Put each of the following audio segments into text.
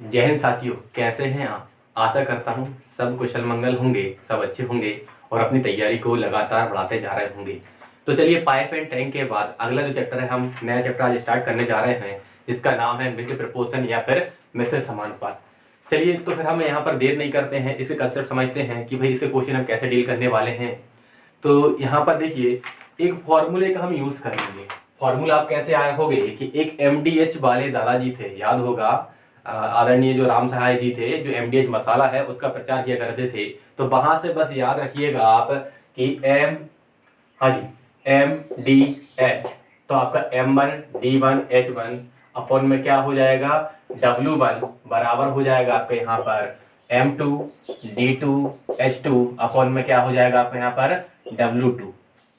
जय हिंद साथियों, कैसे हैं आप। आशा करता हूँ सब कुशल मंगल होंगे, सब अच्छे होंगे और अपनी तैयारी को लगातार बढ़ाते जा रहे होंगे। तो चलिए, पाइप एंड टैंक के बाद अगला जो चैप्टर है, हम नया चैप्टर आज स्टार्ट करने जा रहे हैं, जिसका नाम है मिश्र प्रपोर्शन या फिर मिश्र समानुपात। चलिए, तो फिर हम यहाँ पर देर नहीं करते हैं, इसके कंसेप्ट समझते हैं कि भाई इसके क्वेश्चन हम कैसे डील करने वाले हैं। तो यहाँ पर देखिए, एक फॉर्मूले का हम यूज करेंगे। फॉर्मूला आप कैसे आए होगे कि एक MDH वाले दादाजी थे, याद होगा, आदरणीय जो राम सहाय जी थे, जो MDH मसाला है उसका प्रचार किया करते थे। तो वहां से बस याद रखिएगा आप कि हाँ जी, MDH, तो आपका M1D1H1 अपॉन में क्या हो जाएगा, W1 बराबर हो जाएगा आपके यहाँ पर M2D2H2 अपॉन में क्या हो जाएगा आपके यहाँ पर W2।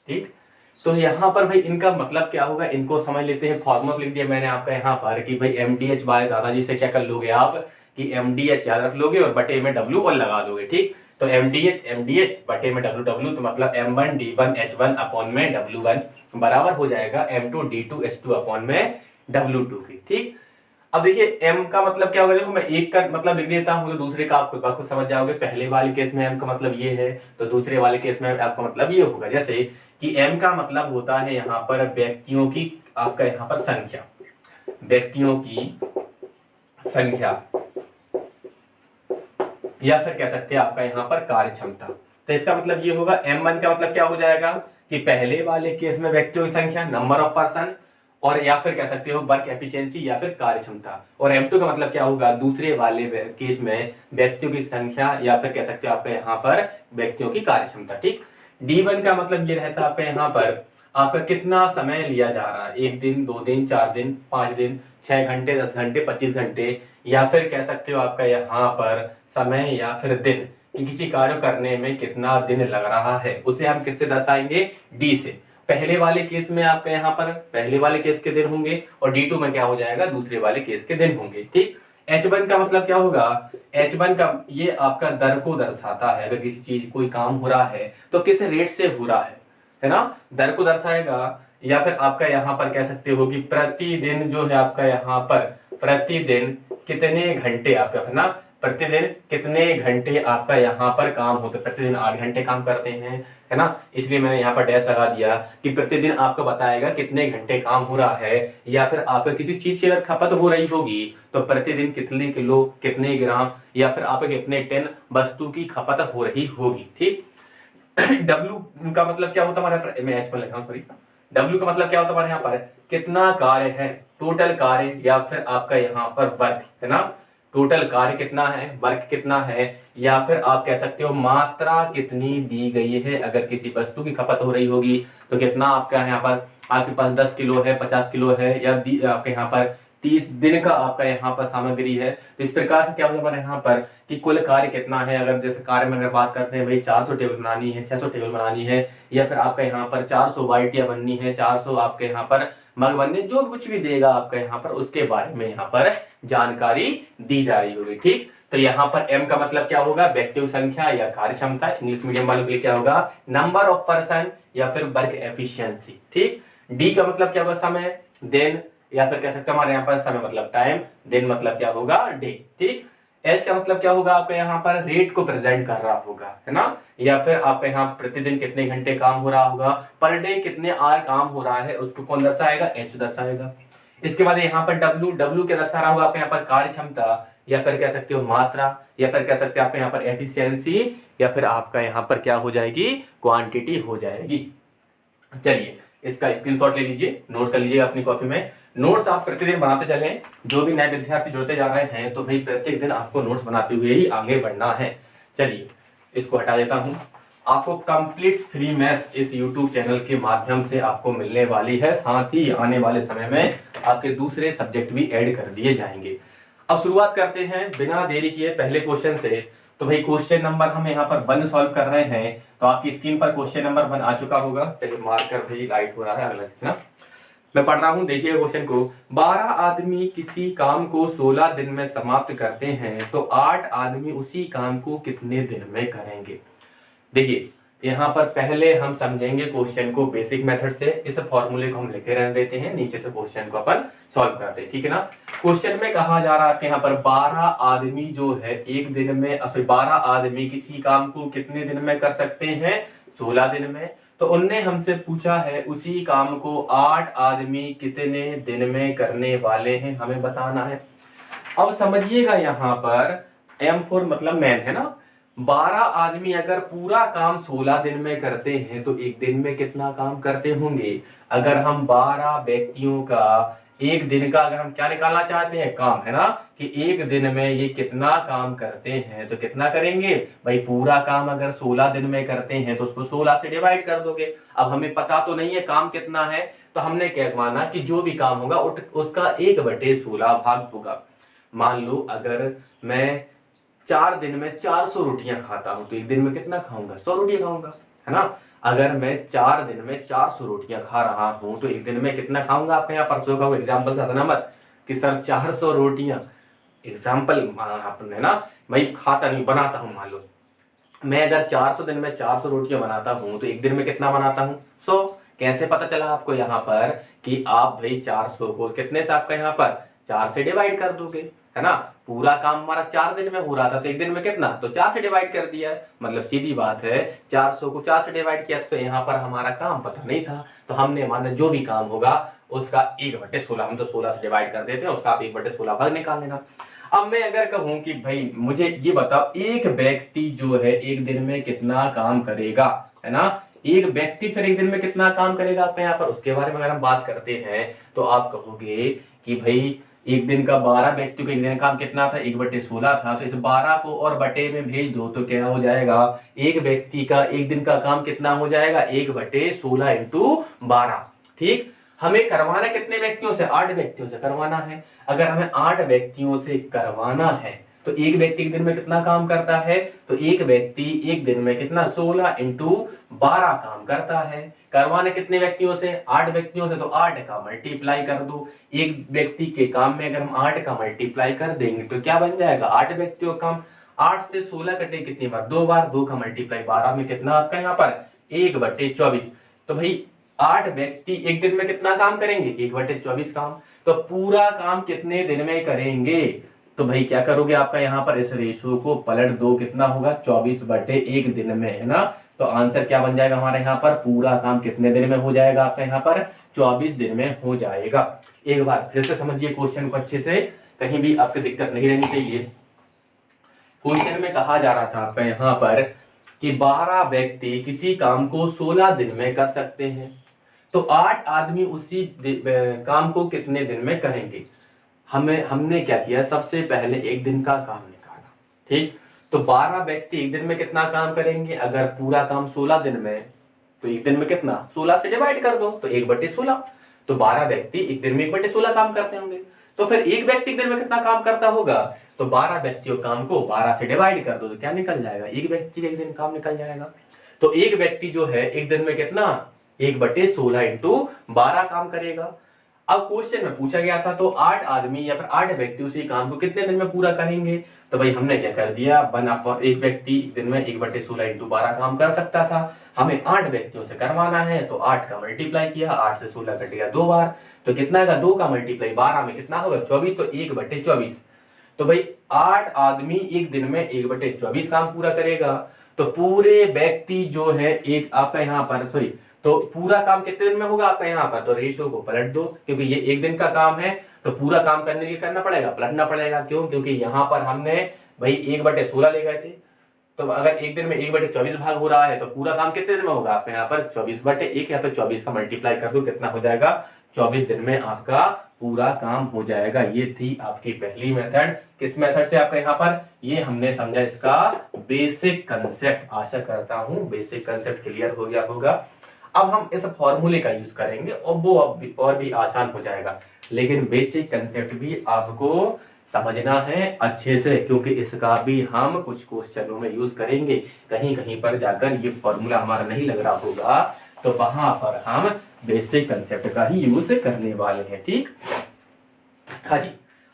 ठीक, तो यहाँ पर भाई इनका मतलब क्या होगा, इनको समझ लेते हैं। फॉर्मूला लिख दिया मैंने आपका यहाँ पर कि भाई MDH बाय दादाजी से क्या कर लोगे आप कि MDH याद रख लोगे और बटे में W1 लगा दोगे। ठीक, तो MDH बटे में W, तो मतलब M1D1H1 अपॉन में W1 बराबर हो जाएगा M2D2H2 अपॉन में W2 की। ठीक, अब देखिए M का मतलब क्या होगा, देखो मैं एक का मतलब लिख देता हूँ तो दूसरे का आप खुद ब खुद समझ जाओगे। पहले वाले केस में M का मतलब ये है तो दूसरे वाले केस में आपका मतलब ये होगा। जैसे कि M का मतलब होता है यहाँ पर व्यक्तियों की, आपका यहाँ पर संख्या, व्यक्तियों की संख्या, या फिर कह सकते हैं आपका यहाँ पर कार्य क्षमता। तो इसका मतलब ये होगा M1 का मतलब क्या हो जाएगा कि पहले वाले केस में व्यक्तियों की संख्या, नंबर ऑफ पर्सन, और या फिर कह सकते हो वर्क एफिशिएंसी या फिर कार्य क्षमता। और M2 का मतलब क्या होगा, दूसरे वाले केस में व्यक्तियों की संख्या या फिर कह सकते हो आपके यहाँ पर व्यक्तियों की कार्य क्षमता। ठीक, D1 का मतलब ये रहता है आपके यहाँ पर आपका कितना समय लिया जा रहा है, 1 दिन, 2 दिन, 4 दिन, 5 दिन, 6 घंटे, 10 घंटे, 25 घंटे, या फिर कह सकते हो आपका यहाँ पर समय या फिर दिन, कि किसी कार्य करने में कितना दिन लग रहा है, उसे हम किससे दर्शाएंगे, D से। पहले वाले केस में आपके यहाँ पर पहले वाले केस के दिन होंगे और D2 में क्या हो जाएगा, दूसरे वाले केस के दिन होंगे। ठीक, H1 का मतलब क्या होगा, H1 का ये आपका दर को दर्शाता है। अगर किसी चीज कोई काम हो रहा है तो किस रेट से हो रहा है ना, दर को दर्शाएगा। या फिर आपका यहाँ पर कह सकते हो कि प्रतिदिन जो है आपका यहाँ पर प्रतिदिन कितने घंटे आपका है ना, प्रतिदिन कितने घंटे आपका यहाँ पर काम होता है। प्रतिदिन 8 घंटे काम करते हैं, है ना, इसलिए मैंने यहाँ पर डैश लगा दिया कि प्रतिदिन आपको बताएगा कितने घंटे काम हो रहा है। या फिर आपका किसी चीज की अगर खपत हो रही होगी तो प्रतिदिन कितने किलो, कितने ग्राम, या फिर आपके कितने टन वस्तु की खपत हो रही होगी। ठीक, W का मतलब क्या होता है हमारे, मैं H1 लिखा हूं, सॉरी। W का मतलब क्या होता है हमारे यहाँ पर कितना कार्य है, टोटल कार्य, या फिर आपका यहाँ पर वर्क, है ना, टोटल कार्य कितना है, वर्क कितना है, या फिर आप कह सकते हो मात्रा कितनी दी गई है। अगर किसी वस्तु की खपत हो रही होगी तो कितना आपका यहाँ पर, आपके पास 10 किलो है, 50 किलो है, या आपके यहाँ पर 30 दिन का आपका यहाँ पर सामग्री है। तो इस प्रकार से क्या होगा हमारे यहाँ पर कि कुल कार्य कितना है। अगर जैसे कार्य में अगर बात करते हैं भाई 400 टेबल बनानी है, 600 टेबल बनानी है, या फिर आपका यहाँ पर 400 बाल्टियां बननी है, 400 आपके यहाँ पर मग बनने, जो कुछ भी देगा आपका यहाँ पर उसके बारे में यहाँ पर जानकारी दी जा रही होगी। ठीक, तो यहाँ पर M का मतलब क्या होगा, व्यक्तियों संख्या या कार्य क्षमता। इंग्लिश मीडियम वालों के लिए क्या होगा, नंबर ऑफ पर्सन या फिर वर्क एफिशिएंसी। ठीक, D का मतलब क्या होगा, समय, दिन, या फिर कह सकते हैं हमारे यहाँ पर समय मतलब टाइम, दिन मतलब क्या होगा, डे। ठीक, H का मतलब क्या होगा, आपका यहाँ पर रेट को प्रेजेंट कर रहा होगा, है ना, या फिर आपके यहाँ प्रतिदिन कितने घंटे काम हो रहा होगा, पर डे कितने आवर काम हो रहा है, उसको कौन दर्शाएगा, H दर्शाएगा। इसके बाद यहाँ पर W क्या दर्शा रहा होगा, आपके यहाँ पर कार्य क्षमता, या फिर कह सकते हो मात्रा, या फिर कह सकते हो आपके यहाँ पर एफिशिएंसी, या फिर आपका यहाँ पर क्या हो जाएगी, क्वांटिटी हो जाएगी। चलिए, इसका स्क्रीनशॉट ले लीजिए, नोट कर लीजिए अपनी कॉपी में। नोट्स आप प्रतिदिन बनाते चलें। जो भी नए विद्यार्थी जुड़ते जा रहे हैं तो भाई प्रत्येक दिन आपको नोट्स बनाते हुए ही आगे बढ़ना है। चलिए, इसको हटा देता हूं। आपको कंप्लीट फ्री मैथ्स इस YouTube चैनल के माध्यम से आपको मिलने वाली है। साथ ही आने वाले समय में आपके दूसरे सब्जेक्ट भी ऐड कर दिए जाएंगे। अब शुरुआत करते हैं बिना देरी किए पहले क्वेश्चन से। तो भाई क्वेश्चन नंबर हम यहाँ पर 1 सॉल्व कर रहे हैं। तो आपकी स्क्रीन पर क्वेश्चन नंबर 1 आ चुका होगा। चलिए, मार्कर भाई लाइट हो रहा है, अगला ना मैं पढ़ रहा हूं, देखिए क्वेश्चन को। 12 आदमी किसी काम को 16 दिन में समाप्त करते हैं तो 8 आदमी उसी काम को कितने दिन में करेंगे। देखिए, यहाँ पर पहले हम समझेंगे क्वेश्चन को बेसिक मेथड से। इस फॉर्मूले को हम लिखे रहने देते हैं, नीचे से क्वेश्चन को अपन सॉल्व करते हैं, ठीक है ना। क्वेश्चन में कहा जा रहा है कि यहाँ पर 12 आदमी जो है एक दिन में 12 आदमी किसी काम को कितने दिन में कर सकते हैं, 16 दिन में। तो उनने हमसे पूछा है उसी काम को 8 आदमी कितने दिन में करने वाले हैं, हमें बताना है। अब समझिएगा यहाँ पर M4 मतलब मैन है ना। 12 आदमी अगर पूरा काम 16 दिन में करते हैं तो एक दिन में कितना काम करते होंगे। अगर हम 12 व्यक्तियों का एक दिन का अगर हम क्या निकालना चाहते हैं, काम, है ना, कि एक दिन में ये कितना काम करते हैं, तो कितना करेंगे भाई, पूरा काम अगर 16 दिन में करते हैं तो उसको 16 से डिवाइड कर दोगे। अब हमें पता तो नहीं है काम कितना है, तो हमने क्या माना कि जो भी काम होगा उसका 1/16 भाग होगा। मान लो अगर मैं 4 दिन में 400 रोटियां खाता हूं तो एक दिन में कितना खाऊंगा, 100 रोटियां खाऊंगा, है ना। अगर मैं 4 दिन में 400 रोटियां खा रहा हूं तो एक दिन में कितना खाऊंगा। आपके यहाँ परसों का एग्जाम्पल हंसना मत कि सर 400 रोटियां, एग्जाम्पल आपने ना, मैं खाता नहीं बनाता हूं। मान लो मैं अगर 400 दिन में 400 रोटियां बनाता हूं तो एक दिन में कितना बनाता हूं, 100। कैसे पता चला आपको यहाँ पर कि आप भाई 400 को कितने से आपका यहाँ पर 4 से डिवाइड कर दोगे, है ना। पूरा काम हमारा 4 दिन में हो रहा था तो एक दिन में कितना, तो 4 से डिवाइड कर दिया। मतलब सीधी बात है, 400 को 4 से डिवाइड किया तो यहाँ पर हमारा काम पता नहीं था, तो हमने माना जो भी काम होगा उसका 1/16, हम तो 16 से डिवाइड कर देते हैं, उसका आप 1/16 भाग निकाल लेना। अब मैं अगर कहूं कि भाई मुझे ये बताओ एक व्यक्ति जो है एक दिन में कितना काम करेगा, है ना, एक व्यक्ति फिर एक दिन में कितना काम करेगा आपके यहाँ पर, उसके बारे में अगर हम बात करते हैं तो आप कहोगे कि भाई एक दिन का 12 व्यक्तियों का एक दिन काम कितना था, 1/16 था। तो इस 12 को और बटे में भेज दो तो क्या हो जाएगा, एक व्यक्ति का एक दिन का काम कितना हो जाएगा, 1/16 इंटू 12। ठीक, हमें करवाना कितने व्यक्तियों से, 8 व्यक्तियों से करवाना है। अगर हमें 8 व्यक्तियों से करवाना है तो एक व्यक्ति एक दिन में कितना काम करता है, तो एक व्यक्ति एक दिन में कितना, 16 इंटू 12 काम करता है। करवाने कितने व्यक्तियों से, 8 व्यक्तियों से, तो 8 का मल्टीप्लाई कर दो। एक व्यक्ति के काम में अगर हम 8 का मल्टीप्लाई कर देंगे तो क्या बन जाएगा, 8 व्यक्तियों का काम। 8 से 16 कटे कितनी बार, 2 बार, 2 का मल्टीप्लाई 12 में कितना आपका यहाँ पर 1/24। तो भाई 8 व्यक्ति एक दिन में कितना काम करेंगे, 1/24 काम। तो पूरा काम कितने दिन में करेंगे, तो भाई क्या करोगे, आपका यहाँ पर इस रेशो को पलट दो, कितना होगा 24/1 दिन में, है ना। तो आंसर क्या बन जाएगा हमारे यहाँ पर, पूरा काम कितने दिन में हो जाएगा आपका यहाँ पर, 24 दिन में हो जाएगा। एक बार फिर से समझिए क्वेश्चन को अच्छे से, कहीं भी आपको दिक्कत नहीं रहनी चाहिए। क्वेश्चन में कहा जा रहा था आपका यहाँ पर कि 12 व्यक्ति किसी काम को 16 दिन में कर सकते हैं, तो 8 आदमी उसी काम को कितने दिन में करेंगे। हमने क्या किया, सबसे पहले एक दिन का काम निकाला। ठीक, तो 12 व्यक्ति एक दिन में कितना काम करेंगे, अगर पूरा काम 16 दिन में, तो एक दिन में कितना, 16 से डिवाइड कर दो तो 1/16। तो 12 व्यक्ति एक दिन में 1/16 काम करते होंगे। तो फिर एक व्यक्ति एक दिन में कितना काम करता होगा, तो 12 व्यक्तियों काम को 12 से डिवाइड कर दो तो क्या निकल जाएगा, एक व्यक्ति का एक दिन काम निकल जाएगा। तो एक व्यक्ति जो है एक दिन में कितना, 1/16 इंटू 12 काम करेगा। अब क्वेश्चन में पूछा गया था तो 8 आदमी या फिर 8 व्यक्ति उसी काम को कितने दिन में पूरा करेंगे। तो भाई हमने क्या कर दिया, एक व्यक्ति एक दिन में 1/16 इंटू 12 काम कर सकता था। हमें 8 व्यक्तियों से करवाना है तो 8 का मल्टीप्लाई किया, 8 से 16 कटेगा 2 बार, तो कितना का 2 का मल्टीप्लाई 12 में कितना होगा 24, तो 1/24। तो भाई 8 आदमी एक दिन में 1/24 काम पूरा करेगा। तो पूरे व्यक्ति जो है एक आपका यहाँ पर सॉरी, तो पूरा काम कितने दिन में होगा आपका यहाँ पर, तो रेशो को पलट दो, क्योंकि ये एक दिन का काम है तो पूरा काम करने के लिए करना पड़ेगा, पलटना पड़ेगा। क्यों, क्योंकि यहाँ पर हमने भाई 1/16 ले गए थे, तो अगर एक दिन में 1/24 भाग हो रहा है तो पूरा काम कितने दिन में होगा आपके यहाँ पर 24/1। यहाँ पे 24 का मल्टीप्लाई कर दो, कितना हो जाएगा 24 दिन में आपका पूरा काम हो जाएगा। ये थी आपकी पहली मेथड। किस मेथड से आपका यहाँ पर, ये हमने समझा इसका बेसिक कंसेप्ट। आशा करता हूँ बेसिक कंसेप्ट क्लियर हो गया होगा। अब हम इस फॉर्मूले का यूज करेंगे और वो और भी आसान हो जाएगा, लेकिन बेसिक कंसेप्ट भी आपको समझना है अच्छे से, क्योंकि इसका भी हम कुछ क्वेश्चनों में यूज करेंगे। कहीं कहीं पर जाकर ये फॉर्मूला हमारा नहीं लग रहा होगा तो वहां पर हम बेसिक कंसेप्ट का ही यूज करने वाले हैं। ठीक, हाँ जी,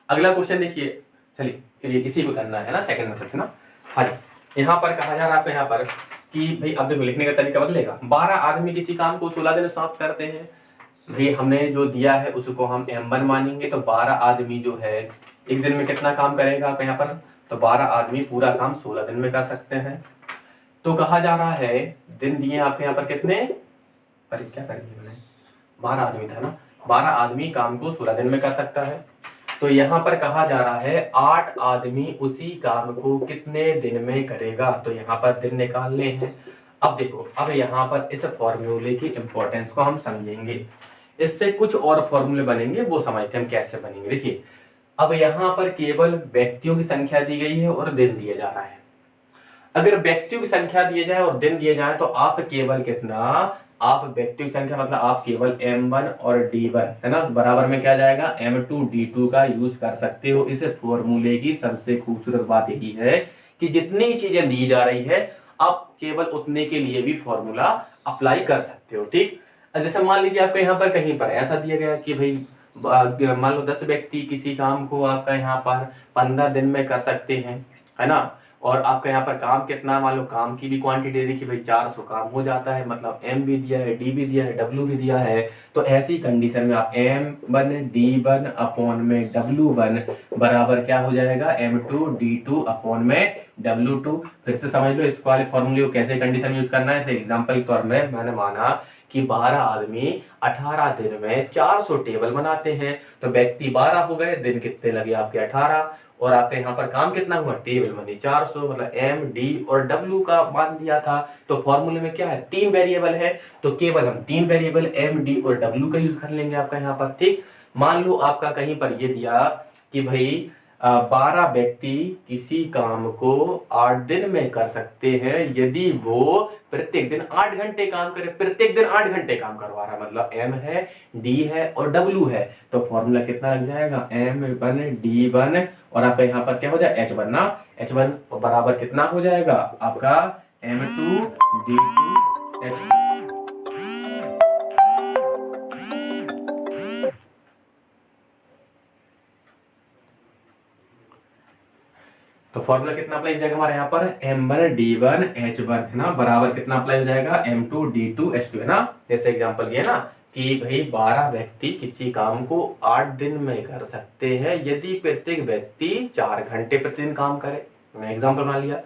अगला क्वेश्चन देखिए। चलिए इसी को करना है ना, सेकंड मेथड से ना। हाँ जी, यहाँ पर कहा जा रहा है आपको यहाँ पर कि भाई अब देखो लिखने का तरीका बदलेगा। 12 आदमी किसी काम को 16 दिन में समाप्त करते हैं। भाई हमने जो दिया है उसको हम M1 मानेंगे, तो 12 आदमी जो है एक दिन में कितना काम करेगा आप यहाँ पर, तो 12 आदमी पूरा काम 16 दिन में कर सकते हैं। तो कहा जा रहा है दिन दिए आपके यहाँ पर कितने, अरे क्या कर दिया मैंने, 12 आदमी था ना, 12 आदमी काम को 16 दिन में कर सकता है। तो यहाँ पर कहा जा रहा है 8 आदमी उसी काम को कितने दिन में करेगा, तो यहाँ पर दिन निकालने हैं। अब देखो, अब यहाँ पर इस फॉर्मूले की इंपॉर्टेंस को हम समझेंगे, इससे कुछ और फॉर्मूले बनेंगे वो समझते हैं हम कैसे बनेंगे। देखिए अब यहाँ पर केवल व्यक्तियों की संख्या दी गई है और दिन दिया जा रहा है। अगर व्यक्तियों की संख्या दिए जाए और दिन दिए जाए तो आप केवल कितना, आप व्यक्तियों की संख्या मतलब आप केवल M1 और D1 है ना, बराबर में क्या जाएगा M2 D2 का यूज कर सकते हो। इस फॉर्मूले की सबसे खूबसूरत बात यही है कि जितनी चीजें दी जा रही है आप केवल उतने के लिए भी फॉर्मूला अप्लाई कर सकते हो। ठीक, जैसे मान लीजिए आपका यहाँ पर कहीं पर ऐसा दिया गया कि भाई मान लो 10 व्यक्ति किसी काम को आपका यहाँ पर 15 दिन में कर सकते हैं, है ना, और आपका यहाँ पर काम कितना, मान लो काम की भी क्वांटिटी दे दी कि भाई 400 काम हो जाता है, मतलब M भी दिया है, D भी दिया है, W भी दिया है। तो ऐसी कंडीशन में आप M1 D1 अपॉन में W1 बराबर क्या हो जाएगा M2 D2 अपॉन में W2। फिर से समझ लो इस वाले फॉर्मूले को कैसे कंडीशन यूज करना है। एग्जाम्पल के तौर में मैंने माना कि 12 आदमी 18 दिन में 400 टेबल बनाते हैं, तो व्यक्ति 12 हो गए, दिन कितने लगे आपके 18, और आपके यहाँ पर काम कितना हुआ, टेबल बनी 400, मतलब M D और W का मान दिया था। तो फॉर्मूले में क्या है, 3 वेरिएबल है, तो केवल हम 3 वेरिएबल M D और W का यूज कर लेंगे आपका यहाँ पर। ठीक, मान लो आपका कहीं पर ये दिया कि भाई 12 व्यक्ति किसी काम को 8 दिन में कर सकते हैं यदि वो प्रत्येक दिन 8 घंटे काम करे। प्रत्येक दिन 8 घंटे काम करवा रहा है, मतलब M है, D है और W है। तो फॉर्मूला कितना लग जाएगा, M1 D1 और आपका यहाँ पर क्या हो जाए H1 ना, H1 बराबर कितना हो जाएगा आपका M2 D2 H2। तो फॉर्मूला कितना अप्लाई हो जाएगा हमारे यहाँ पर M1 D1 H1 है ना, बराबर कितना अप्लाई हो जाएगा M2 D2 H2 है ना। जैसे एग्जांपल ये ना कि भाई 12 व्यक्ति किसी काम को 8 दिन में कर सकते हैं यदि प्रत्येक व्यक्ति 4 घंटे प्रतिदिन काम करे। मैं एग्जांपल बना लिया,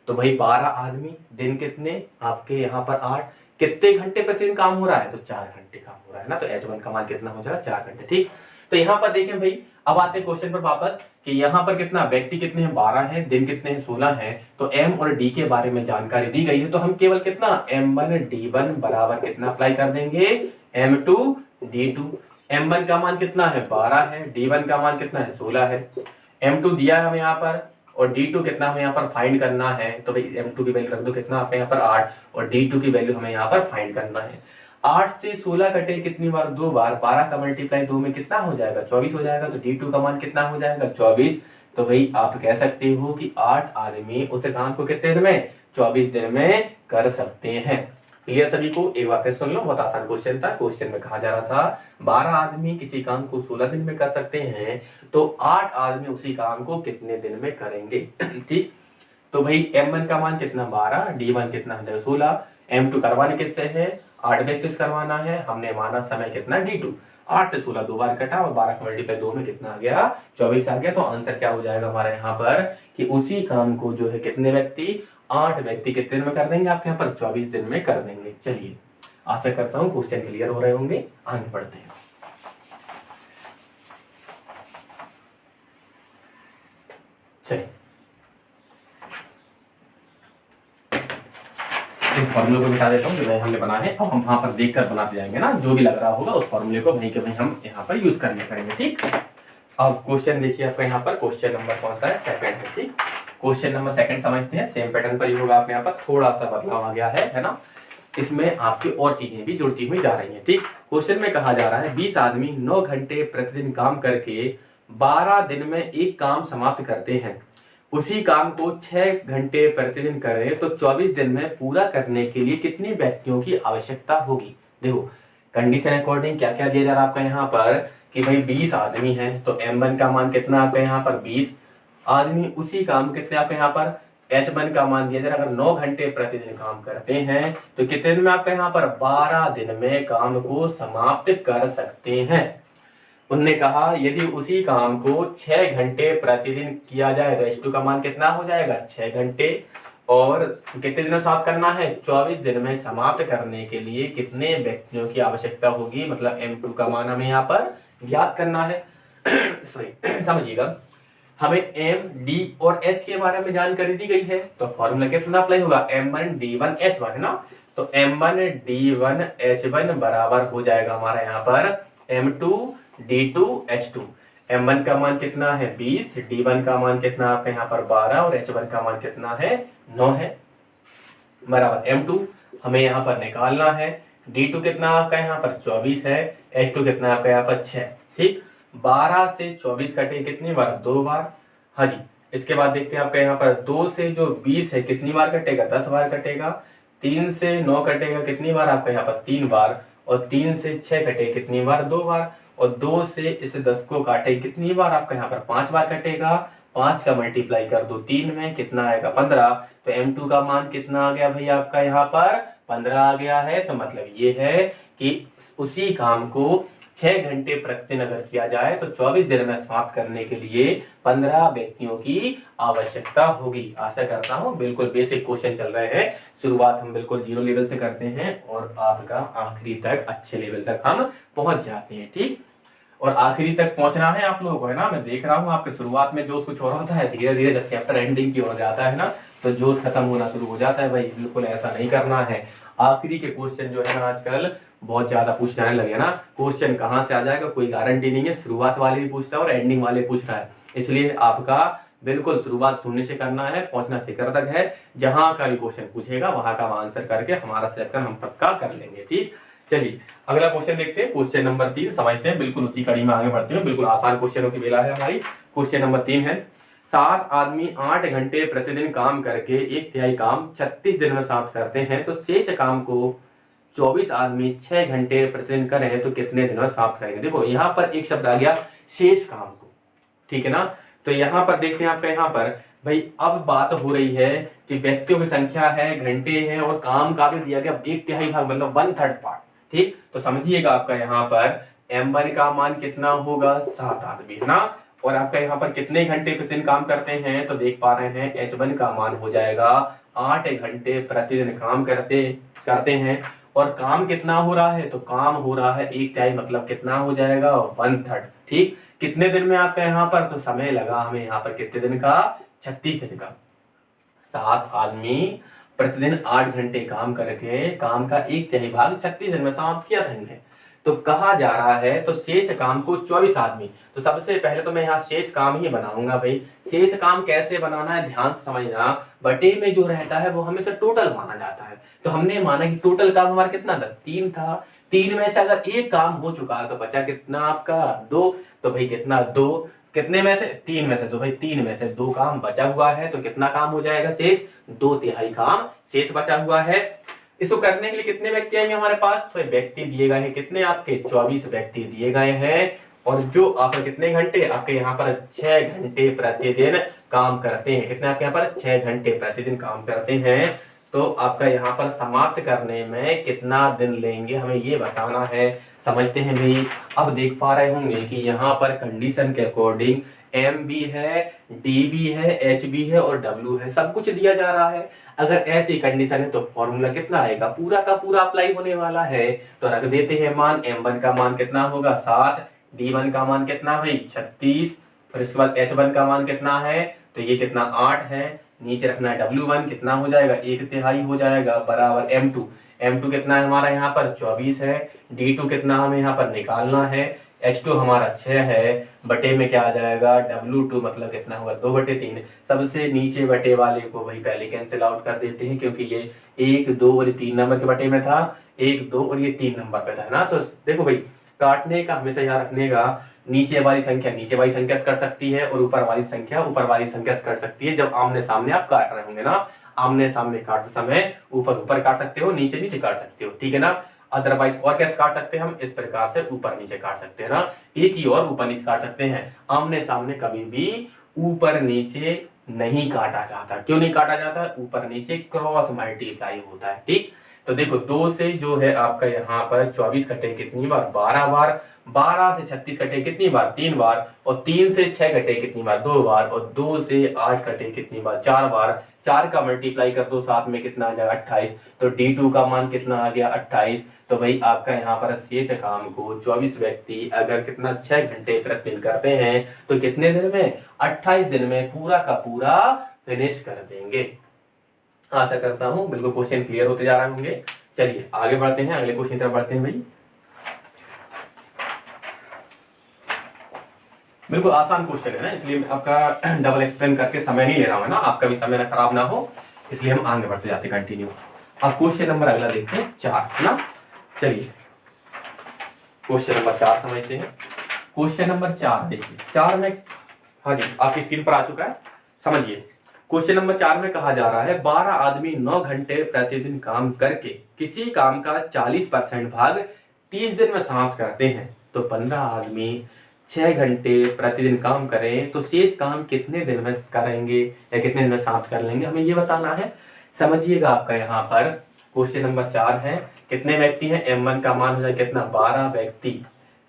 तो भाई 12 आदमी, दिन कितने आपके यहाँ पर 8, कितने घंटे प्रतिदिन काम हो रहा है, तो 4 घंटे काम हो रहा है ना, तो H1 का मान कितना हो जाएगा 4 घंटे। ठीक, तो यहाँ पर देखें भाई, अब आते हैं क्वेश्चन पर वापस कि यहाँ पर कितना व्यक्ति कितने हैं, 12 हैं, दिन कितने हैं, 16 हैं। तो M और D के बारे में जानकारी दी गई है, तो हम केवल कितना M1 D1 बराबर कितना अप्लाई कर देंगे M2 D2। M1 का मान कितना है 12 है, D1 का मान कितना है 16 है, M2 दिया है हमें यहाँ पर और D2 कितना हमें यहाँ पर फाइंड करना है। तो भाई M2 की वैल्यू रख दो कितना आपके यहाँ पर 8 और D2 की वैल्यू हमें यहाँ पर फाइंड करना है। 8 से 16 कटे कितनी बार, 2 बार, 12 का मल्टीप्लाई 2 में कितना हो जाएगा 24 हो जाएगा। तो D2 का मान कितना हो जाएगा 24। तो भाई आप कह सकते हो कि 8 आदमी उस काम को कितने दिन में 24 दिन में कर सकते हैं। क्लियर सभी को, एक बार फिर सुन लो, बहुत आसान क्वेश्चन था। क्वेश्चन में कहा जा रहा था 12 आदमी किसी काम को 16 दिन में कर सकते हैं, तो 8 आदमी उसी काम को कितने दिन में करेंगे। ठीक, तो भाई M1 का मान कितना 12, D1 कितना हो जाएगा 16, M2 करवाने किससे है 8 व्यक्ति करवाना है, हमने माना समय कितना D2। 8 से 16 2 बार कटा और 12 का मल्टीप्लाई 2 में कितना आ गया 24 आ गया। तो आंसर क्या हो जाएगा हमारे यहाँ पर कि उसी काम को जो है कितने व्यक्ति 8 व्यक्ति कितने दिन में कर देंगे आपके यहाँ पर 24 दिन में कर देंगे। चलिए, आशा करता हूँ क्वेश्चन क्लियर हो रहे होंगे, आगे बढ़ते हैं। चलिए फॉर्मूले को मिटा देता हूँ जो हमने बना है, अब हम वहां पर देखकर बनाते जाएंगे ना, जो भी लग रहा होगा उस फॉर्मूले को वहीं के वहीं हम यहाँ पर यूज करने करेंगे। ठीक, अब क्वेश्चन देखिए आपका यहाँ पर क्वेश्चन नंबर कौन सा है, सेकंड है। ठीक, क्वेश्चन नंबर सेकंड समझते हैं, सेम पैटर्न पर ही होगा। आपके यहाँ पर थोड़ा सा बदलाव आ गया है ना, इसमें आपकी और चीजें भी जुड़ती हुई जा रही है। ठीक, क्वेश्चन में कहा जा रहा है 20 आदमी 9 घंटे प्रतिदिन काम करके 12 दिन में एक काम समाप्त करते हैं, उसी काम को 6 घंटे प्रतिदिन करें तो 24 दिन में पूरा करने के लिए कितने व्यक्तियों की आवश्यकता होगी। देखो कंडीशन अकॉर्डिंग क्या क्या दिया जा रहा है आपका यहाँ पर कि भाई 20 आदमी हैं, तो M1 का मान कितना आपका यहाँ पर 20 आदमी, उसी काम कितने आपके यहाँ पर H1 का मान दिया जाए, अगर 9 घंटे प्रतिदिन काम करते हैं तो कितने दिन में आपका यहाँ पर 12 दिन में काम को समाप्त कर सकते हैं। उनने कहा यदि उसी काम को 6 घंटे प्रतिदिन किया जाए तो H2 का मान कितना हो जाएगा 6 घंटे, और कितने दिनों समाप्त करना है 24 दिन में समाप्त करने के लिए कितने व्यक्तियों की आवश्यकता होगी, मतलब M2 का मान हमें यहाँ पर ज्ञात करना है। सॉरी समझिएगा, हमें M, D और H के बारे में जानकारी दी गई है तो फॉर्मूला कितना अप्लाई होगा M1 D1 H1 है ना। तो M1 D1 H1 बराबर हो जाएगा हमारा यहाँ पर M2 D2 H2। M1 का मान कितना है 20, D1 का मान कितना आपका यहाँ पर 12 और H1 का मान कितना है 9 है, बराबर M2 हमें यहाँ पर निकालना है। D2 कितना आपका यहाँ पर 24 है, H2 कितना आपका यहाँ पर 6। ठीक, 12 से 24 कटे कितनी बार 2 बार। हाँ जी, इसके बाद देखते हैं आपका यहाँ पर 2 से जो 20 है कितनी बार कटेगा 10 बार कटेगा। 3 से 9 कटेगा कितनी बार आपका यहाँ पर 3 बार, और 3 से 6 कटे कितनी बार 2 बार, और 2 से इस 10 को काटे कितनी बार आपका यहाँ पर 5 बार कटेगा। 5 का मल्टीप्लाई कर दो 3 में कितना आएगा 15। तो M2 का मान कितना आ गया भाई आपका यहाँ पर 15 आ गया है। तो मतलब ये है कि उसी काम को 6 घंटे प्रतिदिन अगर किया जाए तो 24 दिन में समाप्त करने के लिए 15 व्यक्तियों की आवश्यकता होगी। आशा करता हूँ बिल्कुल बेसिक क्वेश्चन चल रहे हैं, शुरुआत हम बिल्कुल 0 लेवल से करते हैं और आपका आखिरी तक अच्छे लेवल तक हम पहुंच जाते हैं। ठीक, और आखिरी तक पहुंचना है आप लोगों को, है ना। मैं देख रहा हूँ आपके शुरुआत में जोश कुछ हो रहा होता है, धीरे धीरे जब चैप्टर एंडिंग की ओर जाता है ना तो जोश खत्म होना शुरू हो जाता है। भाई बिल्कुल ऐसा नहीं करना है। आखिरी के क्वेश्चन जो है ना आजकल बहुत ज्यादा पूछ जाने लगे ना, क्वेश्चन कहाँ से आ जाएगा कोई गारंटी नहीं है। शुरुआत वाले भी पूछता है और एंडिंग वाले पूछ रहा है, इसलिए आपका बिल्कुल शुरुआत शून्य से करना है, पहुंचना शिखर तक है। जहां का भी क्वेश्चन पूछेगा वहां का आंसर करके हमारा सिलेक्शन हम पक्का कर लेंगे। ठीक, चलिए अगला क्वेश्चन देखते हैं। क्वेश्चन नंबर 3 समझते हैं, बिल्कुल उसी कड़ी में आगे बढ़ते हैं। बिल्कुल आसान क्वेश्चनों की बेला है हमारी। क्वेश्चन नंबर 3 है, 7 आदमी 8 घंटे प्रतिदिन काम करके 1/3 काम 36 दिन में समाप्त करते हैं, तो शेष काम को 24 आदमी 6 घंटे प्रतिदिन करें तो कितने दिन में समाप्त करेंगे। देखो यहाँ पर एक शब्द आ गया शेष काम को, ठीक है ना। तो यहाँ पर देखते हैं आपका यहाँ पर भाई अब बात हो रही है कि व्यक्तियों की संख्या है, घंटे हैं और काम का भी दिया गया 1/3 भाग, मतलब 1/3 पार्ट। ठीक, तो समझिएगा आपका यहाँ पर M1 का मान कितना होगा 7 आदमी, है ना। और आपका यहाँ पर कितने घंटे प्रतिदिन काम करते हैं तो देख पा रहे हैं H1 का मान हो जाएगा 8 घंटे प्रतिदिन काम करते हैं। और काम कितना हो रहा है तो काम हो रहा है 1/3, मतलब कितना हो जाएगा 1/3। ठीक, कितने दिन में आपका यहाँ पर तो समय लगा हमें यहाँ पर कितने दिन का 36 दिन का। 7 आदमी प्रतिदिन 8 घंटे काम करके काम का 1/3 भाग 36 दिन में समाप्त किया था इन्हें। तो कहा जा रहा है तो शेष काम को 24 आदमी, तो सबसे पहले तो मैं यहाँ शेष काम ही बनाऊंगा। भाई शेष काम कैसे बनाना है ध्यान से समझना। बटे में जो रहता है वो हमेशा टोटल माना जाता है, तो हमने माना कि टोटल काम हमारा कितना था 3 था। 3 में से अगर एक काम हो चुका तो बचा कितना आपका 2, तो भाई कितना 2 कितने में से 3 में से, तो भाई 3 में से 2 काम बचा हुआ है, तो कितना काम हो जाएगा शेष 2/3 काम शेष बचा हुआ है। इसको करने के लिए कितने व्यक्ति आएंगे हमारे पास, तो व्यक्ति दिए गए हैं कितने आपके 24 व्यक्ति दिए गए हैं। और जो आपके कितने घंटे आपके यहाँ पर 6 घंटे प्रतिदिन काम करते हैं। कितने आपके यहाँ पर 6 घंटे प्रतिदिन काम करते हैं, तो आपका यहाँ पर समाप्त करने में कितना दिन लेंगे हमें ये बताना है। समझते हैं भाई। अब देख पा रहे होंगे कि यहाँ पर कंडीशन के अकॉर्डिंग M भी है, D भी है, H भी है और W है, सब कुछ दिया जा रहा है। अगर ऐसी कंडीशन है तो फॉर्मूला कितना आएगा पूरा का पूरा अप्लाई होने वाला है। तो रख देते हैं मान। M1 का मान कितना होगा 7, D1 का मान कितना भाई 36, फिर इसके बाद H1 का मान कितना है तो ये कितना 8 है। नीचे रखना है W1 कितना हो जाएगा 1/3 हो जाएगा बराबर M2 कितना है हमारा यहाँ पर 24 है। D2 कितना हमें यहाँ पर निकालना है, H2 हमारा 6 है। बटे में क्या आ जाएगा W2 मतलब कितना होगा 2/3। सबसे नीचे बटे वाले को भाई पहले कैंसिल आउट कर देते हैं, क्योंकि ये 1, 2 और 3 नंबर के बटे में था, 1, 2 और ये 3 नंबर पे था ना। तो देखो भाई काटने का हमेशा याद रखने का, नीचे वाली संख्या से कट सकती है और ऊपर वाली संख्या से कट सकती है। जब आमने सामने आप काट रहे होंगे ना, आमने सामने काटते समय ऊपर काट सकते हो, नीचे नीचे काट सकते हो, ठीक है ना। अदरवाइज और कैसे काट सकते हैं हम, इस प्रकार से ऊपर नीचे काट सकते हैं ना, एक ही और ऊपर नीचे काट सकते हैं। आमने सामने कभी भी ऊपर नीचे नहीं काटा जाता। क्यों नहीं काटा जाता? ऊपर नीचे क्रॉस मल्टीप्लाई होता है। ठीक, तो देखो 2 से जो है आपका यहाँ पर 24 कटे कितनी बार? 12 बार। 12 से 36 कटे कितनी बार? 3 बार। और 3 से 6 कटे कितनी बार? 2 बार। और 2 से 8 कटे कितनी बार? 4 बार। 4 का मल्टीप्लाई कर दो, साथ में कितना आ जाएगा? 28। तो D2 का मान कितना आ गया? 28। तो भाई आपका यहाँ पर शेष काम को 24 व्यक्ति अगर कितना 6 घंटे प्रतिदिन करते हैं तो कितने दिन में? 28 दिन में पूरा का पूरा फिनिश कर देंगे। आशा करता हूं बिल्कुल क्वेश्चन क्लियर होते जा रहे होंगे। चलिए आगे बढ़ते हैं, अगले क्वेश्चन की तरफ बढ़ते हैं भाई। बिल्कुल आसान क्वेश्चन है ना, इसलिए आपका डबल एक्सप्लेन करके समय नहीं ले रहा हूं ना, आपका भी समय ना खराब ना हो, इसलिए हम आगे बढ़ते जाते कंटिन्यू। अब क्वेश्चन नंबर अगला देखते हैं 4 है ना। चलिए क्वेश्चन नंबर 4 समझते हैं। क्वेश्चन नंबर 4 देखिए, 4 में, हाँ जी आपकी स्क्रीन पर आ चुका है, समझिए। क्वेश्चन नंबर 4 में कहा जा रहा है 12 आदमी 9 घंटे प्रतिदिन काम करके किसी काम का 40% भाग 30 दिन में समाप्त करते हैं, तो 15 आदमी 6 घंटे प्रतिदिन काम करें तो शेष काम कितने दिन में करेंगे या कितने दिन में समाप्त कर लेंगे, हमें ये बताना है। समझिएगा आपका यहाँ पर क्वेश्चन नंबर 4 है, कितने व्यक्ति हैं? M1 का मान हो जाए कितना? 12 व्यक्ति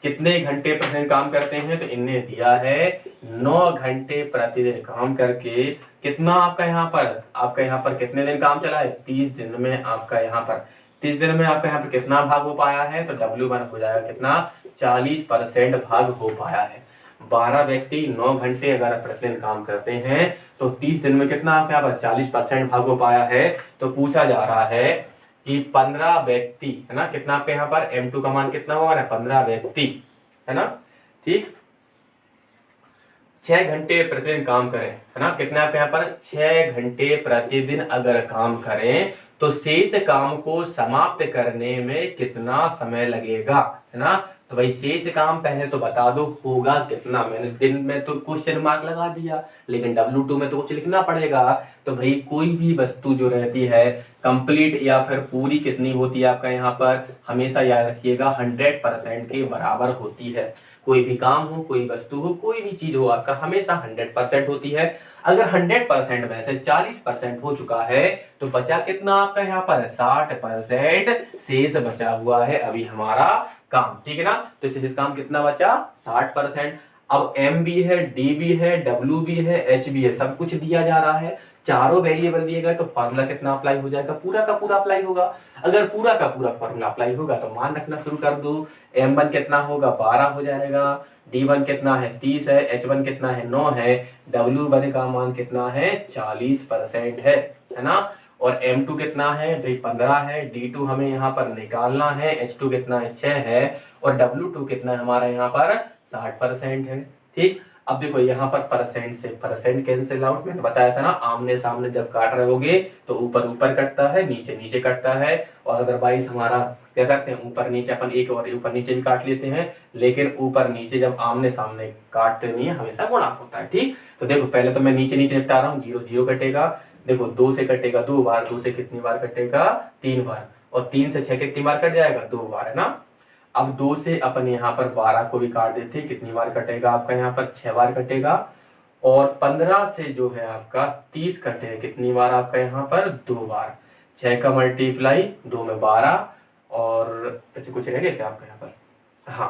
कितने घंटे प्रतिदिन काम करते हैं? तो इनने दिया है 9 घंटे प्रतिदिन काम करके कितना आपका यहाँ पर कितने दिन काम चला है? 30 दिन में आपका यहाँ पर 30 दिन में आपका यहाँ पर कितना भाग हो पाया है? तो W1 हो जाएगा कितना? 40% भाग हो पाया है। 12 व्यक्ति 9 घंटे अगर प्रतिदिन काम करते हैं तो 30 दिन में कितना आपके यहाँ पर 40% भाग हो पाया है। तो पूछा जा रहा है कि 15 व्यक्ति है ना, कितना आपके यहाँ पर M2 का मान कितना होगा ना? 15 व्यक्ति है ना, ठीक, 6 घंटे प्रतिदिन काम करें है ना, कितना आपके यहाँ पर 6 घंटे प्रतिदिन अगर काम करें तो शेष काम को समाप्त करने में कितना समय लगेगा, है ना। तो भाई शेष काम पहले तो बता दो होगा कितना। मैंने दिन में तो क्वेश्चन मार्क लगा दिया, लेकिन W2 में तो कुछ लिखना पड़ेगा। तो भाई कोई भी वस्तु जो रहती है कंप्लीट या फिर पूरी कितनी होती है आपका यहाँ पर? हमेशा याद रखिएगा 100% के बराबर होती है। कोई भी काम हो, कोई वस्तु हो, कोई भी चीज हो, आपका हमेशा 100% होती है। अगर 100% में से 40% हो चुका है तो बचा कितना आपका यहाँ पर? 60% शेष बचा हुआ है अभी हमारा काम, ठीक है ना। तो शेष काम कितना बचा? 60%। अब M भी है, D भी है, W भी है, H भी है, सब कुछ दिया जा रहा है, चारों वेरिएबल दिए गए, तो फॉर्मूला कितना अप्लाई हो जाएगा? पूरा का पूरा अप्लाई होगा। अगर पूरा का पूरा फॉर्मूला अप्लाई होगा तो मान रखना शुरू कर दो। M1 कितना होगा? 12 हो जाएगा। D1 कितना है? 30 है। H1 कितना है? 9 है। W1 का मान कितना है? 40% है ना। और M2 कितना है भाई? 15 है। D2 हमें यहाँ पर निकालना है। H2 कितना है? 6 है। और W2 कितना है हमारा यहाँ पर? 60% है। ठीक, अब देखो यहाँ पर परसेंट से परसेंट कैंसिल आउट, मैंने बताया था ना आमने सामने जब काट रहे होगे तो ऊपर ऊपर कटता है, नीचे नीचे कटता है। और अदरवाइज हमारा क्या करते हैं? ऊपर नीचे अपन एक और ऊपर नीचे भी काट लेते हैं, लेकिन ऊपर नीचे जब आमने सामने काटते नहीं है हमेशा गुणा होता है। ठीक, तो देखो पहले तो मैं नीचे नीचे निपटा रहा हूँ। 0 0 कटेगा। देखो 2 से कटेगा 2 बार, 2 से कितनी बार कटेगा? 3 बार। और 3 से 6 कितनी बार कट जाएगा? 2 बार, है ना। अब 2 से अपन यहाँ पर 12 को भी काट देते, कितनी बार कटेगा आपका यहाँ पर? 6 बार कटेगा। और 15 से जो है आपका 30 कटे, कितनी बार आपका यहाँ पर? 2 बार। 6 का मल्टीप्लाई 2 में 12, और अच्छा कुछ रह गया क्या आपका यहाँ पर? हाँ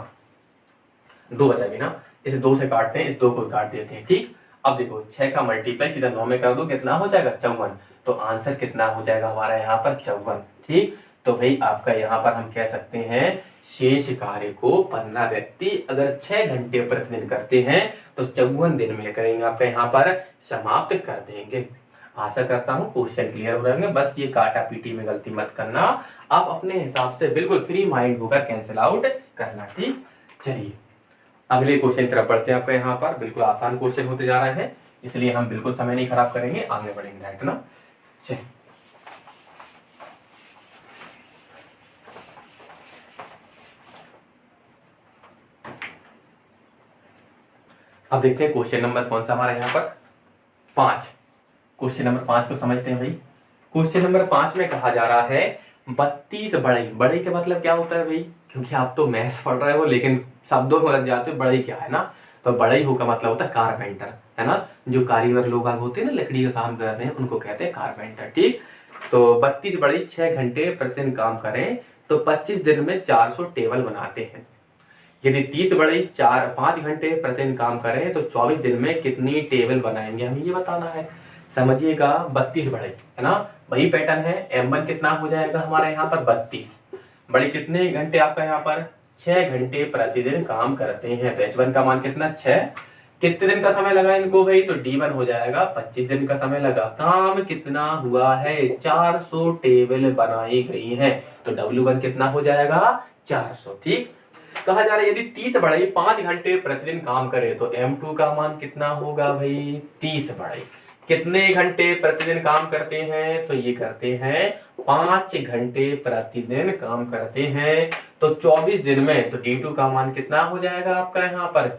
2 बचा भी ना, इसे 2 से काटते हैं, इस 2 को काट देते हैं। ठीक, अब देखो 6 का मल्टीप्लाई सीधा 9 में कर दो, कितना हो जाएगा? 54। तो आंसर कितना हो जाएगा हमारा यहाँ पर? 54। ठीक, तो भाई आपका यहाँ पर हम कह सकते हैं शेष कार्य को 15 व्यक्ति अगर 6 घंटे प्रतिदिन करते हैं तो 54 दिन में करेंगे आपका यहाँ पर समाप्त कर देंगे। आशा करता हूँ क्वेश्चन क्लियर हो रहेंगे। बस ये काटा पीटी में गलती मत करना, आप अपने हिसाब से बिल्कुल फ्री माइंड होकर कैंसिल आउट करना। ठीक, चलिए अगले क्वेश्चन की तरफ बढ़ते हैं। आपका यहाँ पर बिल्कुल आसान क्वेश्चन होते जा रहे हैं, इसलिए हम बिल्कुल समय नहीं खराब करेंगे, आगे बढ़ेंगे डायरेक्ट ना। चलिए अब देखते हैं क्वेश्चन नंबर कौन सा हमारा यहाँ पर? 5। क्वेश्चन नंबर 5 को समझते हैं भाई। क्वेश्चन नंबर 5 में कहा जा रहा है 32 बढ़ई। बढ़ई का मतलब क्या होता है भाई? क्योंकि आप तो मैथ्स पढ़ रहे हो लेकिन शब्दों में रख जाते हो, बढ़ई क्या है ना। तो बढ़ई का मतलब होता है कारपेंटर, है ना, जो कारीगर लोग होते हैं ना, लकड़ी का काम करते हैं, उनको कहते हैं कारपेंटर। ठीक, तो 32 बढ़ई 6 घंटे प्रतिदिन काम करें तो 25 दिन में 400 टेबल बनाते हैं। यदि 30 बढ़ई 5 घंटे प्रतिदिन काम करें तो 24 दिन में कितनी टेबल बनाएंगे, हमें ये बताना है। समझिएगा, 32 बढ़ई, है ना, वही पैटर्न है। M1 कितना हो जाएगा हमारे यहाँ पर 32 बढ़ई, कितने घंटे आपका यहाँ पर 6 घंटे प्रतिदिन काम करते हैं, तो H1 का मान कितना 6, कितने दिन का समय लगा इनको भाई, तो D1 हो जाएगा 25 दिन का समय लगा। काम कितना हुआ है, 400 टेबल बनाई गई है, तो W1 कितना हो जाएगा 400। ठीक, कहा जा रहा है यदि 30 बढ़ई 5 घंटे प्रतिदिन काम करे तो M2 का मान कितना होगा भाई, 30 बढ़ई कितने घंटे प्रतिदिन काम करते हैं, तो ये करते हैं 5 घंटे प्रतिदिन काम करते हैं, तो 24 दिन में, तो D2 का मान कितना हो जाएगा आपका यहाँ पर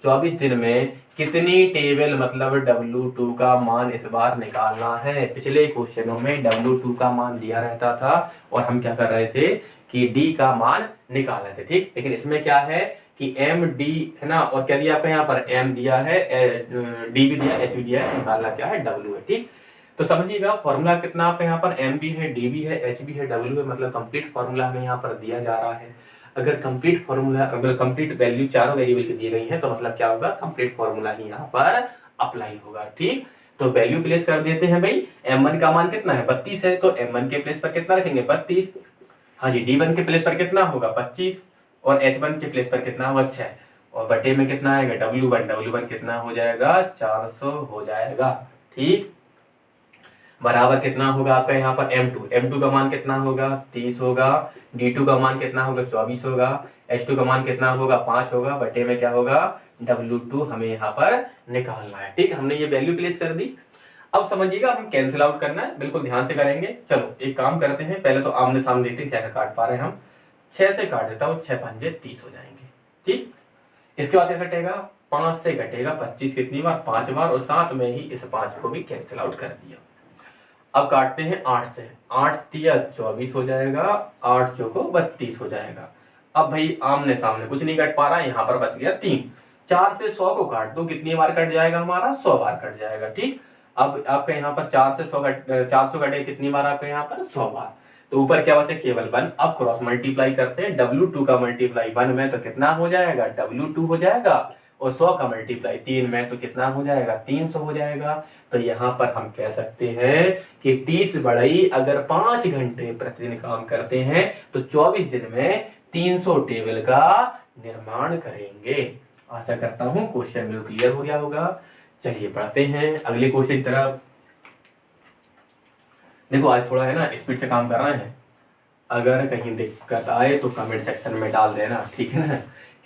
24 दिन में कितनी टेबल, मतलब W2 का मान इस बार निकालना है। पिछले क्वेश्चनों में W2 का मान दिया रहता था और हम क्या कर रहे थे कि D का मान निकाल रहे थे। ठीक, लेकिन इसमें क्या है कि MD है ना, और क्या दिया आपका यहाँ पर M दिया है, D भी दिया, H भी दिया है, निकालना क्या है W है। ठीक, तो समझिएगा फॉर्मूला कितना आपका यहाँ पर M भी है, D भी है, H भी है, W है, मतलब कंप्लीट फॉर्मूला हमें यहाँ पर दिया जा रहा है। अगर कंप्लीट फॉर्मूला, अगर कंप्लीट वैल्यू चारों वेरिएबल की दी गई है तो मतलब क्या होगा, कंप्लीट फॉर्मूला ही यहाँ पर अप्लाई होगा। ठीक, तो वैल्यू प्लेस कर देते हैं भाई। M1 का मान कितना है 32 है, तो M1 के प्लेस पर कितना रखेंगे 32। हाँ जी, D1 के प्लेस पर कितना होगा 25 और H1 के प्लेस पर कितना होगा 6 और बटे में कितना आएगा W1 कितना हो जाएगा 400 हो जाएगा। ठीक, बराबर कितना होगा आपका यहाँ पर M2 का मान कितना होगा 30 होगा, D2 का मान कितना होगा 24 होगा, H2 का मान कितना होगा 5 होगा, बटे में क्या होगा W2 हमें यहाँ पर निकालना है। ठीक, हमने ये वैल्यू प्लेस कर दी। अब समझिएगा हम कैंसिल आउट करना है, बिल्कुल ध्यान से करेंगे। चलो एक काम करते हैं, पहले तो आमने सामने देखते हैं क्या काट पा रहे हैं हम। 6 से काट देता हूँ, 6 पंजे 30 हो जाएंगे। ठीक, इसके बाद क्या कटेगा 5 से कटेगा 25 कितनी बार 5 बार, और साथ में ही इस 5 को भी कैंसिल आउट कर दिया। अब काटते हैं 8 से, 8 तिया 24 हो जाएगा, 8 चौको 32 हो जाएगा। अब भाई आमने सामने कुछ नहीं कट पा रहा, यहाँ पर बच गया 3। 4 से 100 को काट दो, कितनी बार कट जाएगा हमारा 100 बार कट जाएगा। ठीक, अब आपका यहाँ पर 4 से 400 कटे कितनी बार आपका यहाँ पर 100 बार, तो ऊपर क्या बचे केवल 1। अब क्रॉस मल्टीप्लाई करते हैं, W2 का मल्टीप्लाई 1 में तो कितना हो जाएगा W2 हो जाएगा, और 100 का मल्टीप्लाई 3 में तो कितना हो जाएगा 300 हो जाएगा। तो यहाँ पर हम कह सकते हैं कि 30 बढ़ई अगर 5 घंटे प्रतिदिन काम करते हैं तो 24 दिन में 300 टेबल का निर्माण करेंगे। आशा करता हूं क्वेश्चन में क्लियर हो गया होगा। चलिए पढ़ते हैं अगले क्वेश्चन की तरफ। देखो आज थोड़ा है ना स्पीड से काम कर रहे हैं, अगर कहीं दिक्कत आए तो कमेंट सेक्शन में डाल देना, ठीक है ना।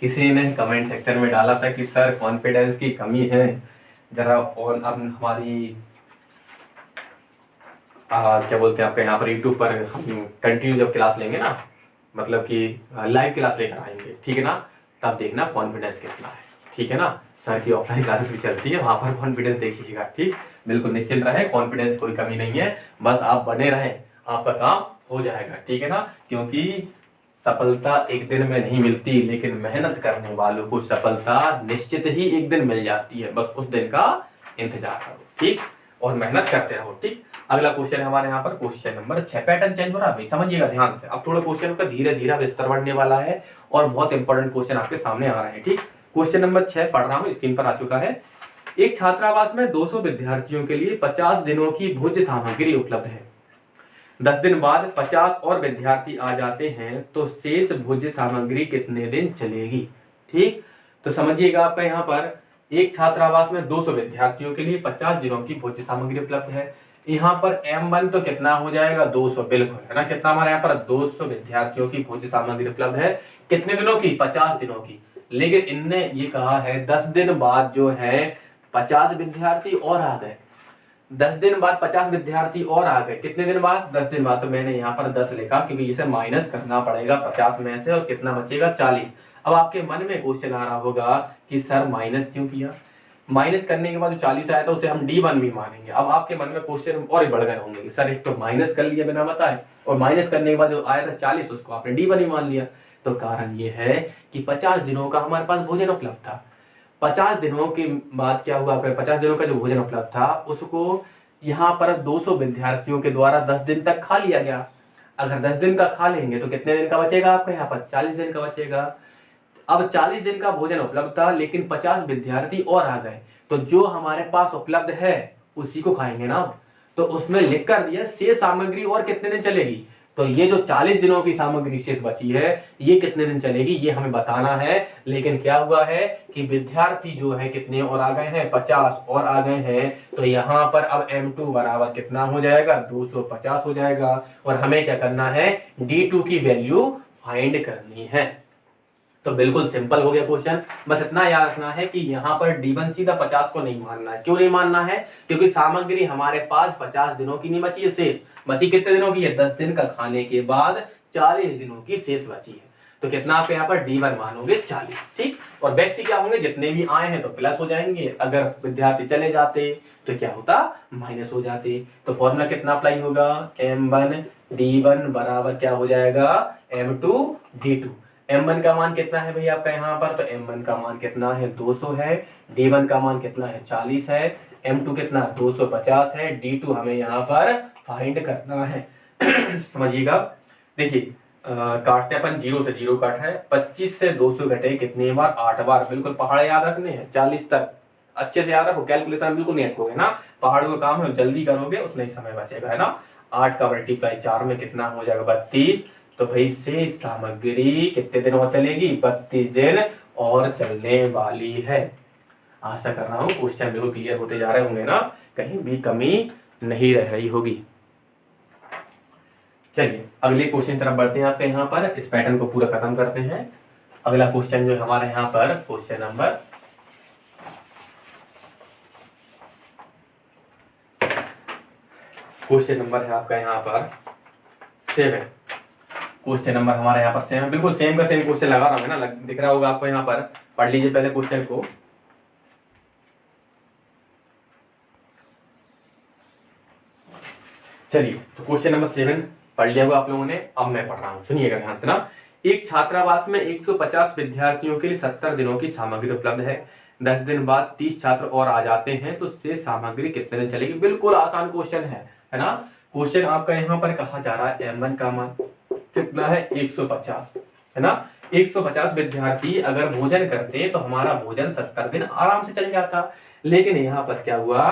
किसी ने कमेंट सेक्शन में डाला था कि सर कॉन्फिडेंस की कमी है जरा, और अब हमारी क्या बोलते हैं आपका यहाँ पर यूट्यूब पर हम कंटिन्यू जब क्लास लेंगे ना, मतलब कि लाइव क्लास लेकर आएंगे, ठीक है ना, तब देखना कॉन्फिडेंस कितना है, ठीक है ना। सर की ऑफलाइन क्लासेस भी चलती है, वहां पर कॉन्फिडेंस देखिएगा। ठीक, बिल्कुल निश्चिंत रहे, कॉन्फिडेंस कोई कमी नहीं है, बस आप बने रहे, आपका काम हो जाएगा, ठीक है ना। क्योंकि सफलता एक दिन में नहीं मिलती, लेकिन मेहनत करने वालों को सफलता निश्चित ही एक दिन मिल जाती है, बस उस दिन का इंतजार करो, ठीक, और मेहनत करते रहो। ठीक, अगला क्वेश्चन है हमारे यहाँ पर क्वेश्चन नंबर 6। पैटर्न चेंज हो रहा है भाई, समझिएगा ध्यान से। अब थोड़ा क्वेश्चन का धीरे धीरे विस्तार बढ़ने वाला है और बहुत इंपॉर्टेंट क्वेश्चन आपके सामने आ रहे हैं। ठीक, क्वेश्चन नंबर 6 पढ़ रहा हूँ, स्क्रीन पर आ चुका है। एक छात्रावास में 200 विद्यार्थियों के लिए 50 दिनों की भोज्य सामग्री उपलब्ध है। 10 दिन बाद 50 और विद्यार्थी आ जाते हैं तो शेष भोज्य सामग्री कितने दिन चलेगी। ठीक, तो समझिएगा आपका यहाँ पर एक छात्रावास में 200 विद्यार्थियों के लिए 50 दिनों की भोज्य सामग्री उपलब्ध है। यहाँ पर M1 तो कितना हो जाएगा 200, बिल्कुल है ना, कितना हमारे यहाँ पर 200 विद्यार्थियों की भोज्य सामग्री उपलब्ध है, कितने दिनों की 50 दिनों की। लेकिन इनने ये कहा है 10 दिन बाद जो है 50 विद्यार्थी और आ गए, 10 दिन बाद 50 विद्यार्थी और आ गए, कितने दिन बाद 10 दिन बाद। तो मैंने यहाँ पर 10 लिखा क्योंकि इसे माइनस करना पड़ेगा 50 में से, और कितना बचेगा 40। अब आपके मन में क्वेश्चन आ रहा होगा कि सर माइनस क्यों किया, माइनस करने के बाद जो 40 आया था उसे हम D1 भी मानेंगे। अब आपके मन में क्वेश्चन और बढ़ गए होंगे कि सर एक तो माइनस कर लिया बिना बताए, और माइनस करने के बाद जो आया था 40 उसको आपने D1 ही मान लिया। तो कारण ये है कि 50 दिनों का हमारे पास भोजन उपलब्ध था, 50 दिनों के बाद क्या हुआ, 50 दिनों का जो भोजन उपलब्ध था उसको यहाँ पर 200 विद्यार्थियों के द्वारा 10 दिन तक खा लिया गया। अगर 10 दिन का खा लेंगे तो कितने दिन का बचेगा आपका, यहाँ पर 40 दिन का बचेगा। अब 40 दिन का भोजन उपलब्ध था लेकिन 50 विद्यार्थी और आ गए, तो जो हमारे पास उपलब्ध है उसी को खाएंगे ना। तो उसमें लिख कर दिया शेष सामग्री और कितने दिन चलेगी, तो ये जो 40 दिनों की सामग्री शेष बची है ये कितने दिन चलेगी ये हमें बताना है। लेकिन क्या हुआ है कि विद्यार्थी जो है कितने और आ गए हैं, 50 और आ गए हैं। तो यहाँ पर अब M2 बराबर कितना हो जाएगा, 250 हो जाएगा। और हमें क्या करना है, D2 की वैल्यू फाइंड करनी है। तो बिल्कुल सिंपल हो गया क्वेश्चन। बस इतना याद रखना है कि यहाँ पर D1 सीधा 50 को नहीं मानना है। क्यों नहीं मानना है, क्योंकि सामग्री हमारे पास 50 दिनों की नहीं बची है, शेष बची कितने दिनों की है, 10 दिन का खाने के बाद 40 दिनों की शेष बची है। तो कितना आप यहाँ पर D1 मानोगे 40, ठीक। और व्यक्ति क्या होंगे, जितने भी आए हैं तो प्लस हो जाएंगे, अगर विद्यार्थी चले जाते तो क्या होता, माइनस हो जाते। तो फॉर्मूला कितना अप्लाई होगा, M1 D1 बराबर क्या हो जाएगा, M2 D2। M1 का मान कितना है भैया आपका यहाँ पर, तो M1 का मान कितना है, 200 है। D1 का मान कितना है, 40 है। M2 कितना, 250 है। D2 हमें यहाँ पर फाइंड करना है। समझिएगा, देखिए काटते अपन 0 से 0 काट है, 25 से 200 घटे कितने बार, 8 बार। बिल्कुल पहाड़ याद रखने हैं, 40 तक अच्छे से याद रखो, कैलकुलेशन बिल्कुल नहीं अटकोगे ना, पहाड़ों का काम है, जल्दी करोगे उतना ही समय बचेगा, है ना। 8 का मल्टीप्लाई 4 में कितना हो जाएगा, 32। तो भाई शेष सामग्री कितने दिन और चलेगी, 32 दिन और चलने वाली है। आशा कर रहा हूँ क्वेश्चन बिल्कुल क्लियर होते जा रहे होंगे ना, कहीं भी कमी नहीं रह रही होगी। चलिए अगले क्वेश्चन तरफ बढ़ते हैं आपके यहाँ पर, इस पैटर्न को पूरा खत्म करते हैं। अगला क्वेश्चन जो है हमारे यहाँ पर क्वेश्चन नंबर है आपका यहाँ पर 7। क्वेश्चन नंबर हमारे यहाँ पर सेम, बिल्कुल सेम का सेम क्वेश्चन लगा रहा हूँ ना, दिख रहा होगा आपको यहाँ पर। पढ़ लीजिए पहले क्वेश्चन को। चलिए तो क्वेश्चन नंबर 7 पढ़ लिया होगा आप लोगों ने, अब मैं पढ़ रहा हूँ, सुनिएगा ध्यान से ना। एक छात्रावास में 150 विद्यार्थियों के लिए 70 दिनों की सामग्री उपलब्ध है। 10 दिन बाद 30 छात्र और आ जाते हैं तो शेष सामग्री कितने दिन चलेगी। बिल्कुल आसान क्वेश्चन है ना। क्वेश्चन आपका यहाँ पर कहा जा रहा है M1 का मान कितना है, 150, है ना। 150 विद्यार्थी अगर भोजन करते तो हमारा भोजन 70 दिन आराम से चल जाता। लेकिन यहाँ पर क्या हुआ,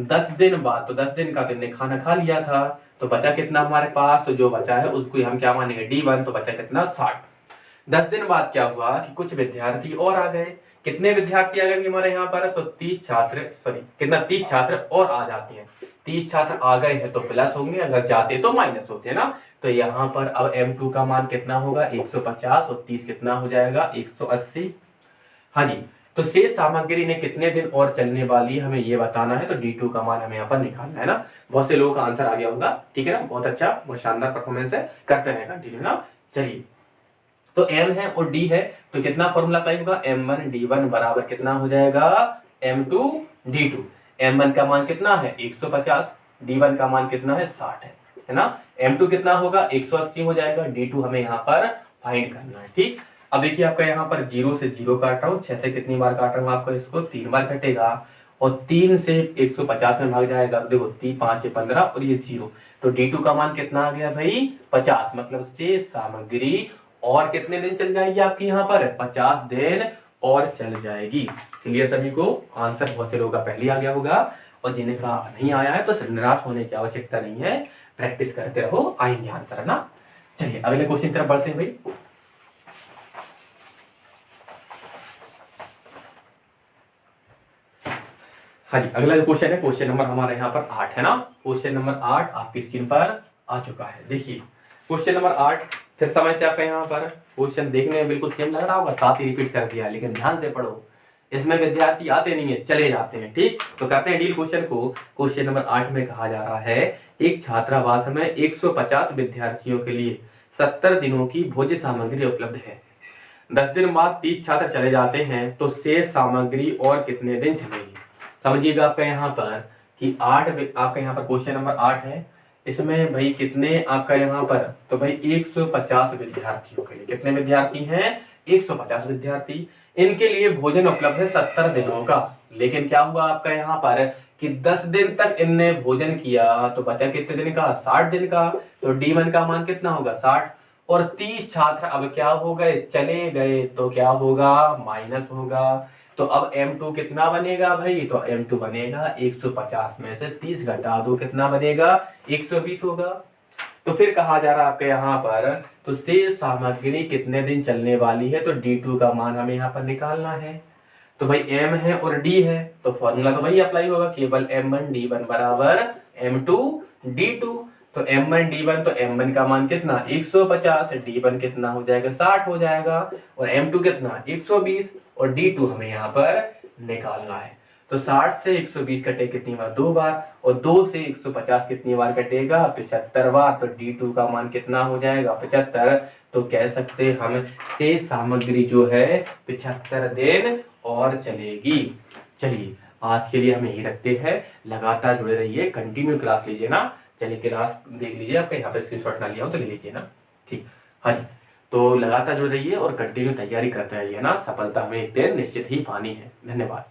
10 दिन बाद, तो 10 दिन का तुमने खाना खा लिया था, तो बचा कितना हमारे पास, तो जो बचा है उसको हम क्या मानेंगे, D1, तो बचा कितना, 60। 10 दिन बाद क्या हुआ कि कुछ विद्यार्थी और आ गए। कितने विद्यार्थी आ गए हमारे यहाँ पर, तो 30 छात्र, सॉरी कितना, 30 छात्र और आ जाते हैं। 30 छात्र आ गए हैं तो प्लस होंगे, अगर जाते तो माइनस होते हैं ना। तो यहाँ पर अब M2 का मान कितना होगा, 150, और 30 कितना हो जाएगा, 180। हाँ जी, तो शेष सामग्री ने कितने दिन और चलने वाली है हमें ये बताना है। तो D2 का मान हमें यहाँ पर निकालना है ना। बहुत से लोगों का आंसर आ गया होगा, ठीक है ना, बहुत अच्छा, बहुत शानदार परफॉर्मेंस है, करते रहे कंटिन्यू ना। चलिए तो M है और D है, तो कितना फॉर्मूला अप्लाई होगा, M1 D1 बराबर कितना हो जाएगा, M2 D2। M1 का मान कितना है, 150, D1 का मान कितना है, 60 है ना। M2 कितना होगा, 180 हो जाएगा। D2 हमें यहाँ पर फाइंड करना है, ठीक। अब देखिए आपका यहाँ पर 0 से 0 काट रहा हूँ, 6 से कितनी बार काट रहा हूँ आपको, इसको 3 बार कटेगा, और 3 से 150 में भाग जाएगा, तो देखो 3 5 15 और ये 0। तो D2 का मान कितना आ गया भाई, 50। मतलब शेष सामग्री और कितने दिन चल जाएगी आपकी यहाँ पर, 50 दिन और चल जाएगी। क्लियर सभी को, आंसर बहुत से लोगों का पहले आ गया होगा, और जिन्हें का नहीं आया है तो निराश होने की आवश्यकता नहीं है, प्रैक्टिस करते रहो, आएंगे आंसर, है ना। चलिए अगले क्वेश्चन तरफ बढ़ते हैं भाई। हाँ जी, अगला जो क्वेश्चन है, क्वेश्चन नंबर हमारे यहाँ पर 8 है ना। क्वेश्चन नंबर 8 आपकी स्क्रीन पर आ चुका है। देखिए क्वेश्चन नंबर 8 फिर समझते हैं आपका यहाँ पर। क्वेश्चन देखने में बिल्कुल सेम लग रहा होगा, साथ ही रिपीट कर दिया, लेकिन ध्यान से पढ़ो, इसमें विद्यार्थी आते नहीं है, चले जाते हैं, ठीक। तो करते हैं डील क्वेश्चन को। क्वेश्चन नंबर 8 में कहा जा रहा है, एक छात्रावास में 150 विद्यार्थियों के लिए 70 दिनों की भोज्य सामग्री उपलब्ध है। 10 दिन बाद 30 छात्र चले जाते हैं तो शेष सामग्री और कितने दिन चलेगी। समझिएगा आपका यहाँ पर कि 8, आपका यहाँ पर क्वेश्चन नंबर 8 है, इसमें भाई कितने आपका यहाँ पर, तो भाई 150 विद्यार्थियों के लिए, कितने विद्यार्थी हैं, 150 विद्यार्थी। इनके लिए भोजन उपलब्ध है 70 दिनों का। लेकिन क्या हुआ आपका यहाँ पर कि 10 दिन तक इनने भोजन किया तो बचा कितने दिन का, 60 दिन का। तो D1 का मान कितना होगा, 60। और 30 छात्र अब क्या हो गए, चले गए, तो क्या होगा, माइनस होगा। तो अब M2 कितना बनेगा भाई, तो M2 बनेगा 150 में से 30 घटा दो, कितना बनेगा, 120 होगा। तो फिर कहा जा रहा है आपके यहाँ पर, तो शेष सामग्री कितने दिन चलने वाली है, तो D2 का मान हमें यहाँ पर निकालना है। तो भाई M है और D है, तो फॉर्मूला तो वही अप्लाई होगा, केवल M1 D1 बराबर M2 D2। तो M1 D1, तो M1 का मान कितना, 150, D1 कितना हो जाएगा, 60 हो जाएगा, और M2 कितना, 120, और D2 हमें यहाँ पर निकालना है। तो 60 से 120 कटे कितनी बार, 2 बार, और 2 से 150 कितनी बार कटेगा, 75 बार। तो D2 का मान कितना हो जाएगा, 75। तो कह सकते हम शेष सामग्री जो है 75 दिन और चलेगी। चलिए आज के लिए हम यही रखते हैं, लगातार जुड़े रहिए, कंटिन्यू क्लास लीजिए ना। चलिए क्लास देख लीजिए, आपके यहाँ पे स्क्रीनशॉट ना लिया हो तो ले लीजिए ना, ठीक। हाँ जी, तो लगातार जुड़े रहिए और कंटिन्यू तैयारी करते रहिए ना, सफलता हमें एक दिन निश्चित ही पानी है। धन्यवाद।